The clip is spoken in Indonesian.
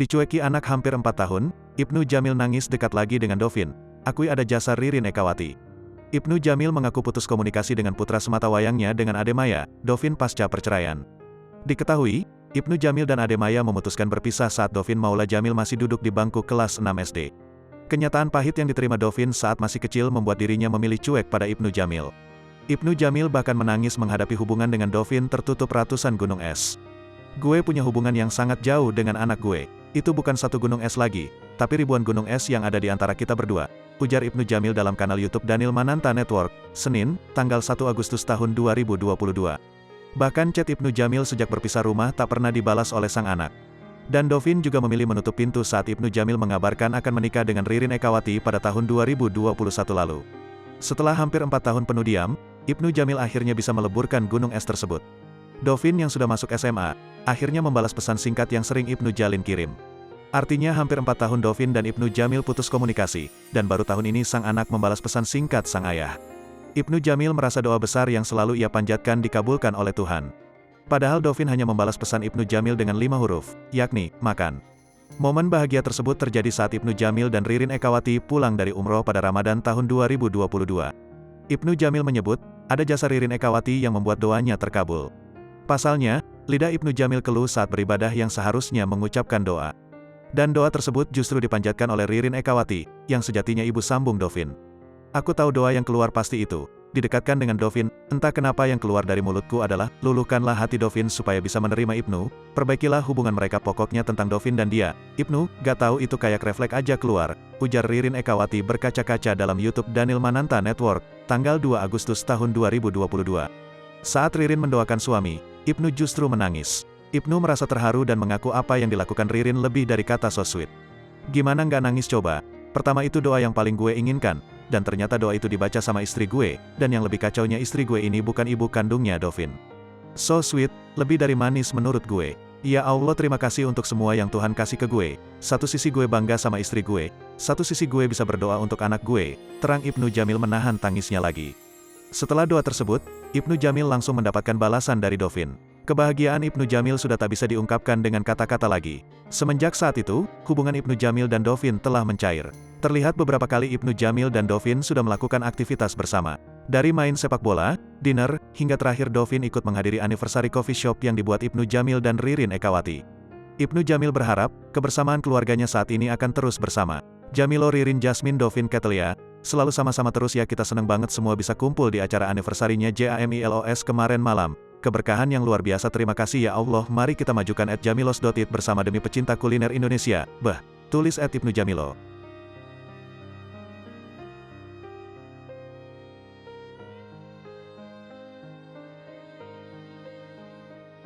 Dicueki anak hampir 4 tahun, Ibnu Jamil nangis dekat lagi dengan Dovin. Akui ada jasa Ririn Ekawati. Ibnu Jamil mengaku putus komunikasi dengan putra sematawayangnya dengan Ade Maya, Dovin pasca perceraian. Diketahui, Ibnu Jamil dan Ade Maya memutuskan berpisah saat Dovin Maula Jamil masih duduk di bangku kelas 6 SD. Kenyataan pahit yang diterima Dovin saat masih kecil membuat dirinya memilih cuek pada Ibnu Jamil. Ibnu Jamil bahkan menangis menghadapi hubungan dengan Dovin tertutup ratusan gunung es. Gue punya hubungan yang sangat jauh dengan anak gue. Itu bukan satu gunung es lagi, tapi ribuan gunung es yang ada di antara kita berdua, ujar Ibnu Jamil dalam kanal YouTube Daniel Mananta Network, Senin, tanggal 1 Agustus tahun 2022. Bahkan chat Ibnu Jamil sejak berpisah rumah tak pernah dibalas oleh sang anak. Dan Dovin juga memilih menutup pintu saat Ibnu Jamil mengabarkan akan menikah dengan Ririn Ekawati pada tahun 2021 lalu. Setelah hampir 4 tahun penuh diam, Ibnu Jamil akhirnya bisa meleburkan gunung es tersebut. Dovin yang sudah masuk SMA, akhirnya membalas pesan singkat yang sering Ibnu Jalin kirim. Artinya hampir 4 tahun Dovin dan Ibnu Jamil putus komunikasi, dan baru tahun ini sang anak membalas pesan singkat sang ayah. Ibnu Jamil merasa doa besar yang selalu ia panjatkan dikabulkan oleh Tuhan. Padahal Dovin hanya membalas pesan Ibnu Jamil dengan 5 huruf, yakni, makan. Momen bahagia tersebut terjadi saat Ibnu Jamil dan Ririn Ekawati pulang dari umroh pada Ramadan tahun 2022. Ibnu Jamil menyebut, ada jasa Ririn Ekawati yang membuat doanya terkabul. Pasalnya, lidah Ibnu Jamil keluh saat beribadah yang seharusnya mengucapkan doa. Dan doa tersebut justru dipanjatkan oleh Ririn Ekawati, yang sejatinya ibu sambung Dovin. Aku tahu doa yang keluar pasti itu, didekatkan dengan Dovin, entah kenapa yang keluar dari mulutku adalah, luluhkanlah hati Dovin supaya bisa menerima Ibnu, perbaikilah hubungan mereka pokoknya tentang Dovin dan dia, Ibnu, gak tahu itu kayak refleks aja keluar, ujar Ririn Ekawati berkaca-kaca dalam YouTube Daniel Mananta Network, tanggal 2 Agustus tahun 2022. Saat Ririn mendoakan suami, Ibnu justru menangis. Ibnu merasa terharu dan mengaku apa yang dilakukan Ririn lebih dari kata so sweet. Gimana nggak nangis coba? Pertama itu doa yang paling gue inginkan, dan ternyata doa itu dibaca sama istri gue, dan yang lebih kacaunya istri gue ini bukan ibu kandungnya Dovin. So sweet, lebih dari manis menurut gue. Ya Allah terima kasih untuk semua yang Tuhan kasih ke gue. Satu sisi gue bangga sama istri gue, satu sisi gue bisa berdoa untuk anak gue, terang Ibnu Jamil menahan tangisnya lagi. Setelah doa tersebut, Ibnu Jamil langsung mendapatkan balasan dari Dovin. Kebahagiaan Ibnu Jamil sudah tak bisa diungkapkan dengan kata-kata lagi. Semenjak saat itu, hubungan Ibnu Jamil dan Dovin telah mencair. Terlihat beberapa kali Ibnu Jamil dan Dovin sudah melakukan aktivitas bersama. Dari main sepak bola, dinner, hingga terakhir Dovin ikut menghadiri anniversary coffee shop yang dibuat Ibnu Jamil dan Ririn Ekawati. Ibnu Jamil berharap, kebersamaan keluarganya saat ini akan terus bersama. Jamilo Ririn Jasmine Dovin Ketelia, selalu sama-sama terus ya kita seneng banget semua bisa kumpul di acara anniversary-nya JAMILOS kemarin malam. Keberkahan yang luar biasa terima kasih ya Allah mari kita majukan @jamilos.it bersama demi pecinta kuliner Indonesia, tulis @Ibnu Jamilo.